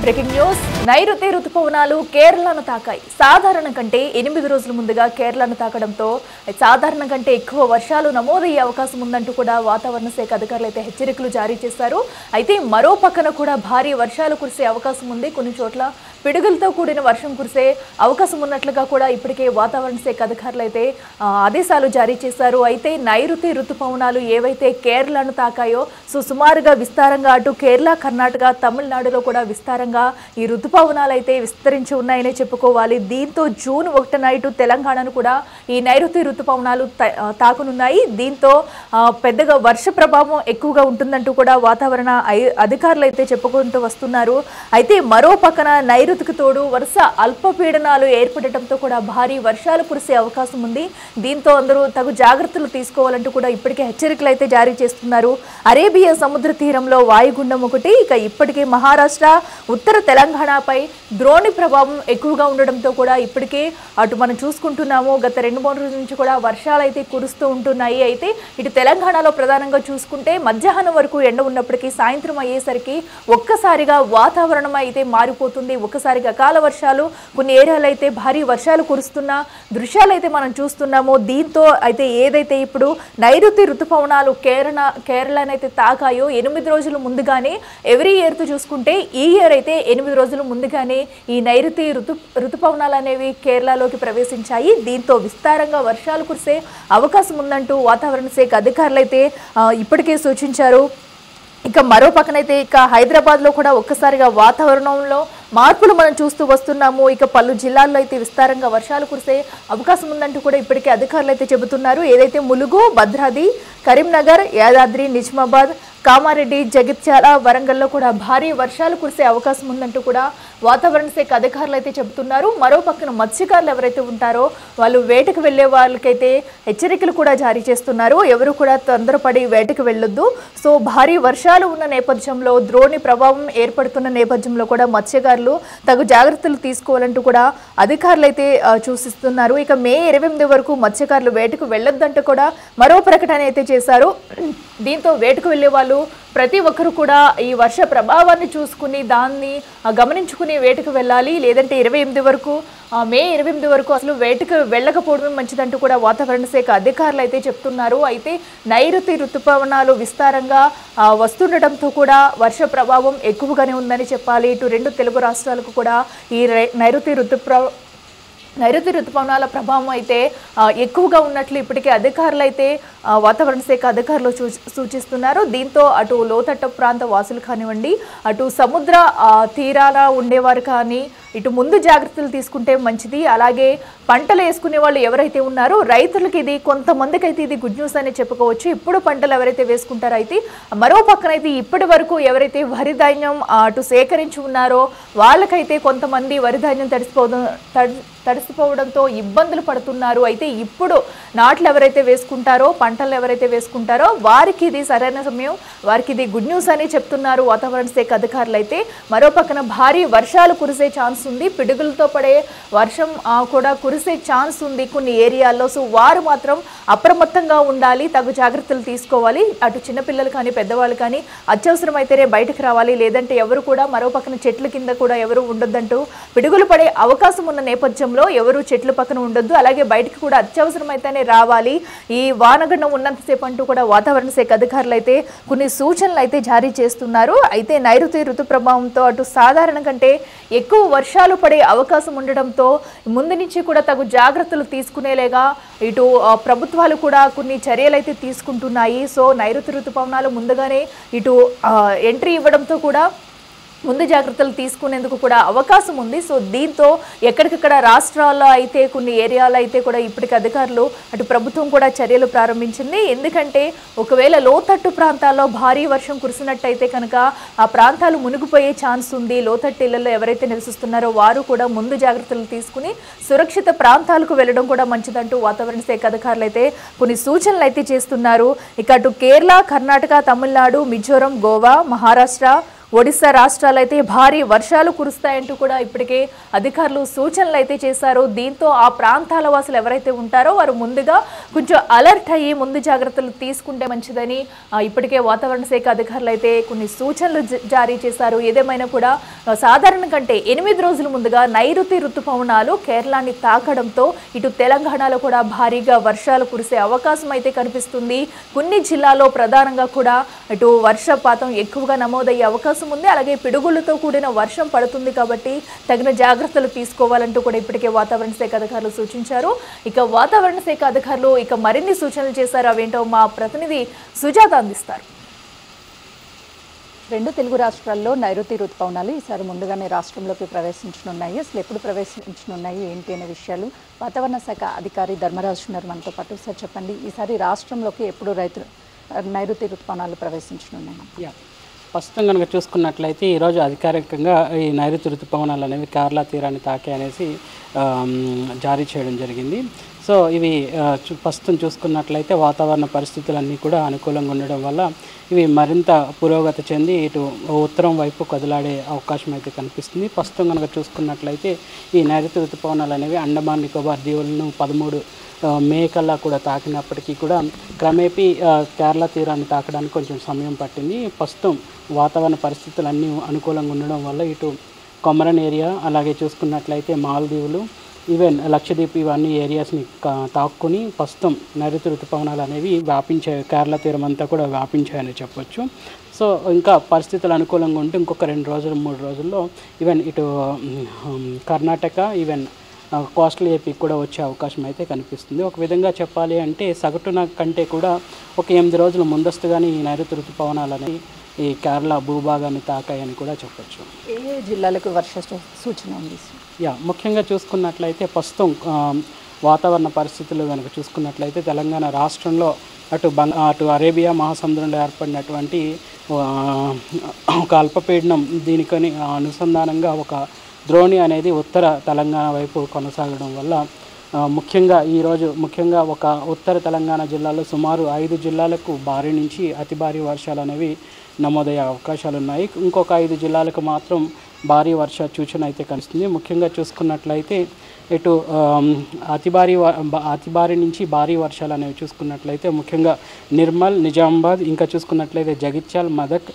Breaking news నైరుతి రుతుపవనాలు కేరళను తాకాయి. సాధారణ కంటే 8 రోజుల ముందుగా కేరళను తాకడంతో సాధారణ కంటే ఎక్కువ వర్షాలు నమోదయ్యే అవకాశం ఉందంటూ కూడా వాతావరణ శాఖ అధికారులు అయితే హెచ్చరికలు జారీ చేశారు. అయితే మరో పక్కన కూడా భారీ వర్షాలు కురిసే అవకాశం ఉంది. కొన్ని చోట్ల పిడుగులతో కూడిన వర్షం కురిసే అవకాశం ఉన్నట్లుగా కూడా ఇప్పటికే వాతావరణ శాఖ అధికారులు అయితే ఆదేశాలు జారీ చేశారు. అయితే నైరుతి రుతుపవనాలు ఏవైతే కేరళను తాకాయో సుమారుగా విస్తారంగా అటు కేరళ, కర్ణాటక, తమిళనాడులో కూడా విస్తారంగా ఈ రుతుపవనాలు అయితే విస్తరించి ఉన్నాయనే చెప్పుకోవాలి. దీంతో జూన్ 1న ఇటు తెలంగాణను కూడా ఈ నైరుతి రుతుపవనాలు తాకనున్నాయి. దీంతో పెద్దగా వర్ష ప్రభావం ఎక్కువగా ఉంటుందంటూ కూడా వాతావరణ అధికారులు అయితే చెప్పుకుంటూ వస్తున్నారు. అయితే మరో పక్కన నైరుతికి తోడు వరుస అల్పపీడనాలు ఏర్పడటంతో కూడా భారీ వర్షాలు కురిసే అవకాశం ఉంది. దీంతో అందరూ తగు జాగ్రత్తలు తీసుకోవాలంటూ కూడా ఇప్పటికే హెచ్చరికలు అయితే జారీ చేస్తున్నారు. అరేబియా సముద్ర తీరంలో వాయుగుండం ఒకటి, ఇక ఇప్పటికే మహారాష్ట్ర, ఉత్తర తెలంగాణపై ద్రోణి ప్రభావం ఎక్కువగా ఉండడంతో కూడా ఇప్పటికే అటు మనం చూసుకుంటున్నాము. గత 2-3 రోజుల నుంచి కూడా వర్షాలు అయితే కురుస్తూ ఉంటున్నాయి. అయితే ఇటు తెలంగాణలో ప్రధానంగా చూసుకుంటే మధ్యాహ్నం వరకు ఎండ ఉన్నప్పటికీ సాయంత్రం అయ్యేసరికి ఒక్కసారిగా వాతావరణం అయితే మారిపోతుంది. ఒక్కసారిగా అకాల వర్షాలు, కొన్ని ఏరియాలు అయితే భారీ వర్షాలు కురుస్తున్న దృశ్యాలు అయితే మనం చూస్తున్నాము. దీంతో అయితే ఏదైతే ఇప్పుడు నైరుతి రుతుపవనాలు కేరళనైతే తాకాయో 8 రోజుల ముందుగానే ఎవ్రీ ఇయర్తో చూసుకుంటే ఈ ఇయర్ అయితే 8 రోజుల ముందుగానే ఈ నైరుతి రుతుపవనాలు అనేవి కేరళలోకి ప్రవేశించాయి. దీంతో విస్తారంగా వర్షాలు కురిసే అవకాశం ఉందంటూ వాతావరణ శాఖ అధికారులు అయితే ఇప్పటికే సూచించారు. ఇక మరో పక్కనైతే ఇక హైదరాబాద్లో కూడా ఒక్కసారిగా వాతావరణంలో మార్పులు మనం చూస్తూ వస్తున్నాము. ఇక పలు జిల్లాల్లో అయితే విస్తారంగా వర్షాలు కురిసే అవకాశం ఉందంటూ కూడా ఇప్పటికే అధికారులు అయితే చెబుతున్నారు. ఏదైతే ములుగు, భద్రాద్రి, కరీంనగర్, యాదాద్రి, నిజామాబాద్, కామారెడ్డి, జగిత్యాల, వరంగల్లో కూడా భారీ వర్షాలు కురిసే అవకాశం ఉందంటూ కూడా వాతావరణ శాఖ అధికారులు అయితే చెబుతున్నారు. మరో పక్కన మత్స్యకారులు ఎవరైతే ఉంటారో వాళ్ళు వేటకు వెళ్లే వాళ్ళకైతే హెచ్చరికలు కూడా జారీ చేస్తున్నారు. ఎవరు కూడా తొందరపడి వేటకు వెళ్ళొద్దు. సో భారీ వర్షాలు ఉన్న నేపథ్యంలో, ద్రోణి ప్రభావం ఏర్పడుతున్న నేపథ్యంలో కూడా మత్స్యకారులు తగు జాగ్రత్తలు తీసుకోవాలంటూ కూడా అధికారులు అయితే సూచిస్తున్నారు. ఇక మే 28 వరకు మత్స్యకారులు వేటకు వెళ్ళొద్దంటూ కూడా మరో ప్రకటన అయితే చేశారు. దీంతో వేటకు వెళ్లే వాళ్ళు ప్రతి ఒక్కరు కూడా ఈ వర్ష ప్రభావాన్ని చూసుకుని దాన్ని గమనించుకుని వేటకు వెళ్ళాలి. లేదంటే మే 28 వరకు అసలు వేటకు వెళ్ళకపోవడం మంచిదంటూ కూడా వాతావరణ శాఖ అధికారులు అయితే చెప్తున్నారు. అయితే నైరుతి రుతుపవనాలు విస్తారంగా వస్తుండటంతో కూడా వర్ష ప్రభావం ఎక్కువగానే ఉందని చెప్పాలి. ఇటు 2 తెలుగు రాష్ట్రాలకు కూడా ఈ నైరుతి రుతుపవనాల ప్రభావం అయితే ఎక్కువగా ఉన్నట్లు ఇప్పటికే అధికారులు అయితే వాతావరణ శాఖ అధికారులు సూచిస్తున్నారు. దీంతో అటు లోతట్టు ప్రాంత వాసులు కానివ్వండి, అటు సముద్ర తీరాల ఉండేవారు కానీ ఇటు ముందు జాగ్రత్తలు తీసుకుంటే మంచిది. అలాగే పంటలు వేసుకునే వాళ్ళు ఎవరైతే ఉన్నారో రైతులకి ఇది కొంతమందికి అయితే ఇది గుడ్ న్యూస్ అని చెప్పుకోవచ్చు. ఇప్పుడు పంటలు ఎవరైతే వేసుకుంటారో అయితే మరో పక్కనైతే ఇప్పటి వరకు ఎవరైతే వరి ధాన్యం అటు సేకరించి ఉన్నారో వాళ్ళకైతే కొంతమంది వరి ధాన్యం తడిసిపోవడంతో ఇబ్బందులు పడుతున్నారు. అయితే ఇప్పుడు నాట్లు ఎవరైతే వేసుకుంటారో, పంటలు ఎవరైతే వేసుకుంటారో వారికి ఇది సరైన సమయం, వారికి ఇది గుడ్ న్యూస్ అని చెప్తున్నారు వాతావరణ శాఖ అధికారులు అయితే. మరో పక్కన భారీ వర్షాలు కురిసే ఛాన్స్ ఉంది. పిడుగులతో పడే వర్షం కూడా కురిసే ఛాన్స్ ఉంది కొన్ని ఏరియాల్లో. సో వారు మాత్రం అప్రమత్తంగా ఉండాలి, తగు జాగ్రత్తలు తీసుకోవాలి. అటు చిన్నపిల్లలు కానీ పెద్దవాళ్ళు కానీ అత్యవసరమైతేనే బయటకు రావాలి. లేదంటే ఎవరు కూడా మరో పక్కన చెట్ల కింద కూడా ఎవరు ఉండొద్దంటూ పిడుగులు పడే అవకాశం ఉన్న నేపథ్యంలో ఎవరు చెట్ల పక్కన ఉండొద్దు. అలాగే బయటకు కూడా అత్యవసరమైతేనే రావాలి. ఈ వానగండం ఉన్నంతసేపు అంటూ కూడా వాతావరణ శాఖ అధికారులు అయితే కొన్ని సూచనలు అయితే జారీ చేస్తున్నారు. అయితే నైరుతి ఋతు ప్రభావంతో అటు సాధారణ కంటే ఎక్కువ వర్షాలు పడే అవకాశం ఉండడంతో ముందు నుంచి కూడా తగు జాగ్రత్తలు తీసుకునేలాగా ఇటు ప్రభుత్వాలు కూడా కొన్ని చర్యలు అయితే తీసుకుంటున్నాయి. సో నైరుతి ఋతుపవనాలు ముందుగానే ఇటు ఎంట్రీ ఇవ్వడంతో కూడా ముందు జాగ్రత్తలు తీసుకునేందుకు కూడా అవకాశం ఉంది. సో దీంతో ఎక్కడికక్కడ రాష్ట్రాల్లో అయితే కొన్ని ఏరియాలో అయితే కూడా ఇప్పటికి అధికారులు అటు ప్రభుత్వం కూడా చర్యలు ప్రారంభించింది. ఎందుకంటే ఒకవేళ లోతట్టు ప్రాంతాల్లో భారీ వర్షం కురిసినట్టయితే కనుక ఆ ప్రాంతాలు మునిగిపోయే ఛాన్స్ ఉంది. లోతట్టు ఇళ్లలో ఎవరైతే నివసిస్తున్నారో వారు కూడా ముందు జాగ్రత్తలు తీసుకుని సురక్షిత ప్రాంతాలకు వెళ్ళడం కూడా మంచిదంటూ వాతావరణ శాఖ అధికారులు అయితే కొన్ని సూచనలు అయితే చేస్తున్నారు. ఇక అటు కేరళ, కర్ణాటక, తమిళనాడు, మిజోరం, గోవా, మహారాష్ట్ర, ఒడిశా రాష్ట్రాలు అయితే భారీ వర్షాలు కురుస్తాయంటూ కూడా ఇప్పటికే అధికారులు సూచనలు అయితే చేశారు. దీంతో ఆ ప్రాంతాల వాసులు ఎవరైతే ఉంటారో వారు ముందుగా కొంచెం అలర్ట్ అయ్యి ముందు జాగ్రత్తలు తీసుకుంటే మంచిదని ఇప్పటికే వాతావరణ శాఖ అధికారులు అయితే కొన్ని సూచనలు జారీ చేశారు. ఏదేమైనా కూడా సాధారణ కంటే 8 రోజుల ముందుగా నైరుతి రుతుపవనాలు కేరళాన్ని తాకడంతో ఇటు తెలంగాణలో కూడా భారీగా వర్షాలు కురిసే అవకాశం అయితే కనిపిస్తుంది. కొన్ని జిల్లాల్లో ప్రధానంగా కూడా ఇటు వర్షపాతం ఎక్కువగా నమోదయ్యే అవకాశం ఉంది. అలాగే పిడుగులతో కూడిన వర్షం పడుతుంది కాబట్టి తగిన జాగ్రత్తలు తీసుకోవాలంటూ కూడా ఇప్పటికే వాతావరణ శాఖ అధికారులు సూచించారు. ఇక వాతావరణ శాఖ అధికారులు మరిన్ని సూచనలు చేశారు. అవేంటో మా ప్రతినిధి సుజాత అందిస్తారు. రెండు తెలుగు రాష్ట్రాల్లో నైరుతి రుతుపవనాలు ఈసారి ముందుగానే రాష్ట్రంలోకి ప్రవేశించనున్నాయి. అసలు ఎప్పుడు ప్రవేశించనున్నాయి ఏంటి అనే విషయాలు వాతావరణ శాఖ అధికారి ధర్మరాజు ఉన్నారు మనతో పాటు. సార్ చెప్పండి, ఈసారి రాష్ట్రంలోకి ఎప్పుడు నైరుతి రుతుపవనాలు ప్రవేశించనున్నాయి? ప్రస్తుతం కనుక చూసుకున్నట్లయితే ఈరోజు అధికారికంగా ఈ నైరుతి ఋతుపవనాలు అనేవి కేరళ తీరాన్ని తాకే అనేసి జారీ చేయడం జరిగింది. సో ఇవి ప్రస్తుతం చూసుకున్నట్లయితే వాతావరణ పరిస్థితులన్నీ కూడా అనుకూలంగా ఉండడం వల్ల ఇవి మరింత పురోగతి చెంది ఇటు ఉత్తరం వైపు కదలాడే అవకాశం అయితే కనిపిస్తుంది. ప్రస్తుతం కనుక చూసుకున్నట్లయితే ఈ నైరుతి ఋతుపవనాలు అనేవి అండమాన్ నికోబార్ దీవులను 13 మే కల్లా కూడా తాకినప్పటికీ కూడా క్రమేపీ కేరళ తీరాన్ని తాకడానికి కొంచెం సమయం పట్టింది. ప్రస్తుతం వాతావరణ పరిస్థితులు అన్నీ అనుకూలంగా ఉండడం వల్ల ఇటు కొమరన్ ఏరియా, అలాగే చూసుకున్నట్లయితే మాల్దీవులు, ఈవెన్ లక్షద్వీప్ ఇవన్నీ ఏరియాస్ని తాక్కుని ప్రస్తుతం నైరుతి ఋతుపవనాలు అనేవి వ్యాపించాయి. కేరళ తీరం అంతా కూడా వ్యాపించాయని చెప్పొచ్చు. సో ఇంకా పరిస్థితులు అనుకూలంగా ఉంటే ఇంకొక 2 రోజులు 3 రోజుల్లో ఈవెన్ ఇటు కర్ణాటక, ఈవెన్ కోస్టల్ ఏపీకి కూడా వచ్చే అవకాశం అయితే కనిపిస్తుంది. ఒక విధంగా చెప్పాలి అంటే సగటున కంటే కూడా ఒక 8 రోజుల ముందస్తుగానే ఈ నైరుతి ఋతుపవనాలు అనేవి ఈ కేరళ భూభాగాన్ని తాకాయని కూడా చెప్పచ్చు. ఏ జిల్లాలకు వర్ష సూచన ఉంది? ముఖ్యంగా చూసుకున్నట్లయితే ప్రస్తుతం వాతావరణ పరిస్థితులు కనుక చూసుకున్నట్లయితే తెలంగాణ రాష్ట్రంలో అటు అరేబియా మహాసముద్రంలో ఏర్పడినటువంటి ఒక అల్పపీడనం, దీనికని అనుసంధానంగా ఒక ద్రోణి అనేది ఉత్తర తెలంగాణ వైపు కొనసాగడం వల్ల ముఖ్యంగా ఒక ఉత్తర తెలంగాణ జిల్లాలో సుమారు 5 జిల్లాలకు భారీ నుంచి అతి భారీ వర్షాలు అనేవి నమోదయ్యే అవకాశాలు ఉన్నాయి. ఇంకొక 5 జిల్లాలకు మాత్రం భారీ వర్ష సూచన అయితే కనిపిస్తుంది. ముఖ్యంగా చూసుకున్నట్లయితే ఇటు అతి భారీ నుంచి భారీ వర్షాలు అనేవి చూసుకున్నట్లయితే ముఖ్యంగా నిర్మల్, నిజామాబాద్, ఇంకా చూసుకున్నట్లయితే జగిత్యాల, మెదక్,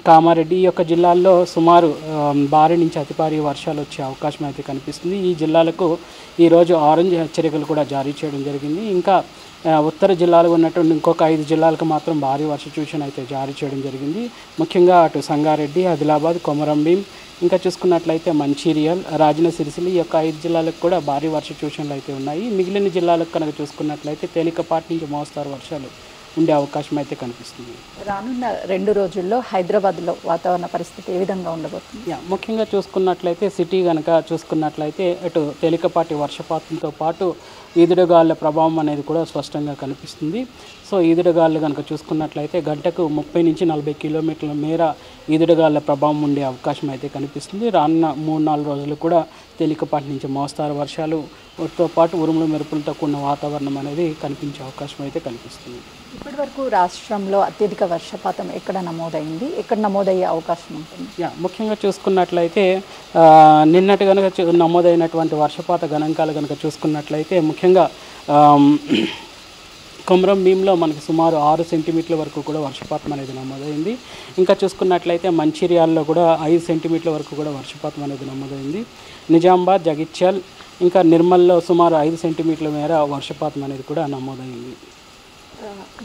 కామారెడ్డి ఈ యొక్క జిల్లాల్లో సుమారు భారీ నుంచి అతి భారీ వర్షాలు వచ్చే అవకాశం అయితే కనిపిస్తుంది. ఈ జిల్లాలకు ఈరోజు ఆరెంజ్ హెచ్చరికలు కూడా జారీ చేయడం జరిగింది. ఇంకా ఉత్తర జిల్లాలో ఉన్నటువంటి ఇంకొక 5 జిల్లాలకు మాత్రం భారీ వర్ష సూచన అయితే జారీ చేయడం జరిగింది. ముఖ్యంగా అటు సంగారెడ్డి, ఆదిలాబాద్, కొమరంభీం, ఇంకా చూసుకున్నట్లయితే మంచిర్యాల్, రాజన్న సిరిసిల్ల ఈ యొక్క 5 జిల్లాలకు కూడా భారీ వర్ష సూచనలు అయితే ఉన్నాయి. మిగిలిన జిల్లాలకు కనుక చూసుకున్నట్లయితే తేలికపాటి నుంచి మోస్తారు వర్షాలు ఉండే అవకాశం అయితే కనిపిస్తుంది. రానున్న 2 రోజుల్లో హైదరాబాద్లో వాతావరణ పరిస్థితి ఏ విధంగా ఉండబోతుంది? ముఖ్యంగా చూసుకున్నట్లయితే సిటీ కనుక చూసుకున్నట్లయితే అటు తేలికపాటి వర్షపాతంతో పాటు ఈదురుగాలుల ప్రభావం అనేది కూడా స్పష్టంగా కనిపిస్తుంది. సో ఈదురుగాలు కనుక చూసుకున్నట్లయితే గంటకు 30 నుంచి 40 కిలోమీటర్ల మేర ఈదురుగాలుల ప్రభావం ఉండే అవకాశం అయితే కనిపిస్తుంది. రానున్న 3-4 రోజులు కూడా తేలికపాటి నుంచి మోస్తారు వర్షాలతో పాటు ఉరుములు మెరుపులతో కూడిన వాతావరణం అనేది కనిపించే అవకాశం అయితే కనిపిస్తుంది. ఇప్పటివరకు రాష్ట్రంలో అత్యధిక వర్షపాతం ఎక్కడ నమోదైంది, ఎక్కడ నమోదయ్యే అవకాశం ఉంటుంది? ముఖ్యంగా చూసుకున్నట్లయితే నిన్నటి కనుక నమోదైనటువంటి వర్షపాత గణాంకాలు కనుక చూసుకున్నట్లయితే ముఖ్యంగా కొమరంభీంలో మనకి సుమారు 6 సెంటీమీటర్ల వరకు కూడా వర్షపాతం అనేది నమోదైంది. ఇంకా చూసుకున్నట్లయితే మంచిర్యాలలో కూడా 5 సెంటీమీటర్ల వరకు కూడా వర్షపాతం అనేది నమోదైంది. నిజామాబాద్, జగిత్యాల్, ఇంకా నిర్మల్లో సుమారు 5 సెంటీమీటర్ల మేర వర్షపాతం అనేది కూడా నమోదైంది.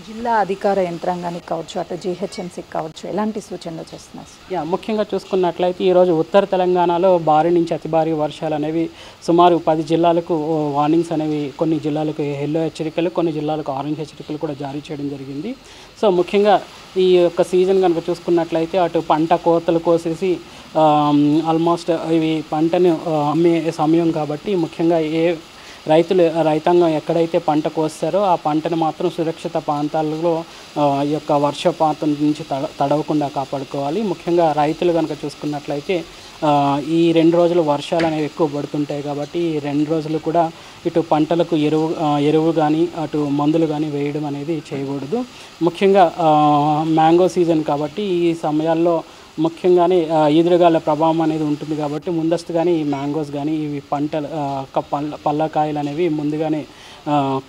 జిల్లా అధికార యంత్రాంగానికి కావచ్చు, అటు జీహెచ్ఎంసీకి కావచ్చు, ఎలాంటి సూచనలు చేస్తున్నారు? ముఖ్యంగా చూసుకున్నట్లయితే ఈరోజు ఉత్తర తెలంగాణలో భారీ నుంచి అతి భారీ వర్షాలు అనేవి సుమారు 10 జిల్లాలకు వార్నింగ్స్ అనేవి, కొన్ని జిల్లాలకు ఎల్లో హెచ్చరికలు, కొన్ని జిల్లాలకు ఆరెంజ్ హెచ్చరికలు కూడా జారీ చేయడం జరిగింది. సో ముఖ్యంగా ఈ యొక్క సీజన్ కనుక చూసుకున్నట్లయితే అటు పంట కోతలు కోసేసి ఆల్మోస్ట్ ఇవి పంటను అమ్మే సమయం కాబట్టి ముఖ్యంగా రైతాంగం ఎక్కడైతే పంట కోస్తారో ఆ పంటను మాత్రం సురక్షిత ప్రాంతాలలో ఈ యొక్క వర్షపాతం నుంచి తడవకుండా కాపాడుకోవాలి. ముఖ్యంగా రైతులు కనుక చూసుకున్నట్లయితే ఈ 2 రోజులు వర్షాలు అనేవి ఎక్కువ పడుతుంటాయి కాబట్టి ఈ 2 రోజులు కూడా ఇటు పంటలకు ఎరువు కానీ అటు మందులు కానీ వేయడం అనేది చేయకూడదు. ముఖ్యంగా మ్యాంగో సీజన్ కాబట్టి ఈ సమయాల్లో ముఖ్యంగానే ఈదురుగాల ప్రభావం అనేది ఉంటుంది కాబట్టి ముందస్తుగానే ఈ మ్యాంగోస్ కానీ ఇవి పంటలు పళ్ళకాయలు అనేవి ముందుగానే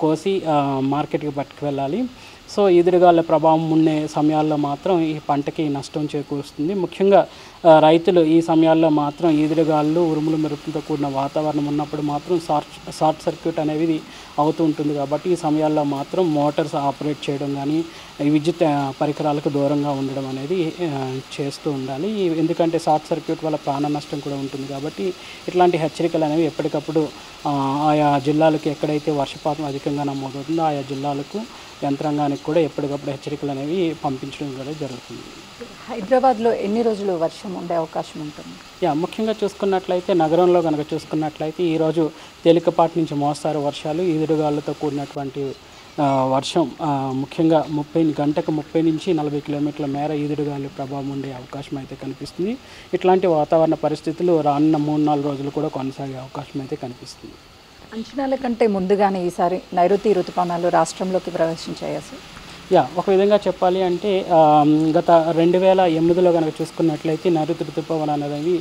కోసి మార్కెట్కి పట్టుకువెళ్ళాలి. సో ఈదురుగాల ప్రభావం ఉండే సమయాల్లో మాత్రం ఈ పంటకి నష్టం చేకూరుస్తుంది. ముఖ్యంగా రైతులు ఈ సమయాల్లో మాత్రం ఈదురుగాళ్ళు, ఉరుములు మెరుపులతో కూడిన వాతావరణం ఉన్నప్పుడు మాత్రం షార్ట్ సర్క్యూట్ అనేది అవుతూ ఉంటుంది. కాబట్టి ఈ సమయాల్లో మాత్రం మోటార్స్ ఆపరేట్ చేయడం కానీ విద్యుత్ పరికరాలకు దూరంగా ఉండడం అనేది చేస్తూ ఉండాలి. ఎందుకంటే షార్ట్ సర్క్యూట్ వల్ల ప్రాణ నష్టం కూడా ఉంటుంది. కాబట్టి ఇట్లాంటి హెచ్చరికలు అనేవి ఎప్పటికప్పుడు ఆయా జిల్లాలకు ఎక్కడైతే వర్షపాతం అధికంగా నమోదవుతుందో ఆయా జిల్లాలకు యంత్రాంగానికి కూడా ఎప్పటికప్పుడు హెచ్చరికలు అనేవి పంపించడం కూడా జరుగుతుంది. హైదరాబాద్లో ఎన్ని రోజులు వర్షం ఉండే అవకాశం ఉంటుంది? ముఖ్యంగా చూసుకున్నట్లయితే నగరంలో కనుక చూసుకున్నట్లయితే ఈరోజు తేలికపాటి నుంచి మోస్తారు వర్షాలు, ఈదురుగాళ్ళతో కూడినటువంటి వర్షం ముఖ్యంగా గంటకు 30 నుంచి 40 కిలోమీటర్ల మేర ఈదురుగాలి ప్రభావం ఉండే అవకాశం అయితే కనిపిస్తుంది. ఇట్లాంటి వాతావరణ పరిస్థితులు రానున్న 3-4 రోజులు కూడా కొనసాగే అవకాశం అయితే కనిపిస్తుంది. అంచనాల కంటే ముందుగానే ఈసారి నైరుతి ఋతుపవనాలు రాష్ట్రంలోకి ప్రవేశించాయి సార్? ఒక విధంగా చెప్పాలి అంటే గత 2008లో కనుక చూసుకున్నట్లయితే నైరుతి ఋతుపవనాలు అనేవి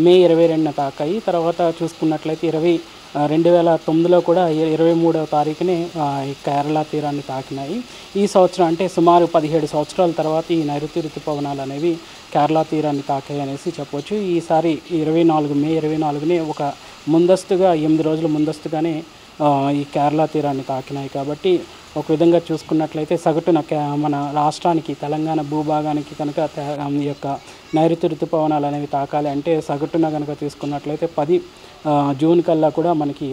మే 22న తాకాయి. తర్వాత చూసుకున్నట్లయితే 2009లో కూడా 23వ తారీఖునే ఈ కేరళ తీరాన్ని తాకినాయి. ఈ సంవత్సరం అంటే సుమారు 17 సంవత్సరాల తర్వాత ఈ నైరుతి ఋతుపవనాలు అనేవి కేరళ తీరాన్ని తాకాయి అనేసి చెప్పవచ్చు. ఈసారి మే 24నే ఒక ముందస్తుగా 8 రోజుల ముందస్తుగానే ఈ కేరళ తీరాన్ని తాకినాయి. కాబట్టి ఒక విధంగా చూసుకున్నట్లయితే సగటున మన రాష్ట్రానికి తెలంగాణ భూభాగానికి కనుక ఈ యొక్క నైరుతి ఋతుపవనాలు అనేవి తాకాలి అంటే సగటున కనుక తీసుకున్నట్లయితే 10 జూన్ కల్లా కూడా మనకి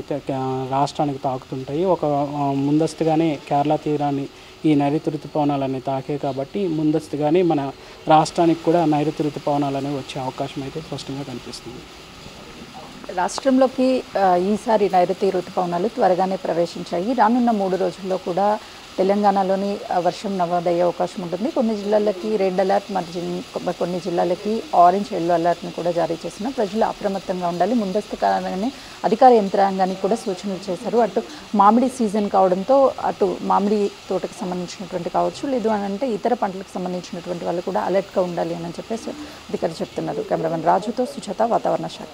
రాష్ట్రానికి తాకుతుంటాయి. ఒక ముందస్తుగానే కేరళ తీరాన్ని ఈ నైరుతి ఋతుపవనాలు అనేవి తాకే కాబట్టి ముందస్తుగానే మన రాష్ట్రానికి కూడా నైరుతి ఋతుపవనాలు అనేవి వచ్చే అవకాశం అయితే స్పష్టంగా కనిపిస్తుంది. రాష్ట్రంలోకి ఈసారి నైరుతి ఋతుపవనాలు త్వరగానే ప్రవేశించాయి. రానున్న 3 రోజుల్లో కూడా తెలంగాణలోని వర్షం నమోదయ్యే అవకాశం ఉంటుంది. కొన్ని జిల్లాలకి రెడ్ అలర్ట్, మరి కొన్ని జిల్లాలకి ఆరెంజ్, ఎల్లో అలర్ట్ని కూడా జారీ చేసిన ప్రజలు అప్రమత్తంగా ఉండాలి. ముందస్తు కాలంగానే అధికార యంత్రాంగానికి కూడా సూచనలు చేశారు. అటు మామిడి సీజన్ కావడంతో అటు మామిడి తోటకు సంబంధించినటువంటి కావచ్చు, లేదు అని అంటే ఇతర పంటలకు సంబంధించినటువంటి వాళ్ళు కూడా అలర్ట్గా ఉండాలి అని చెప్పేసి అధికారులు చెప్తున్నారు. కెమెరామెన్ రాజుతో సుజాత, వాతావరణ శాఖ.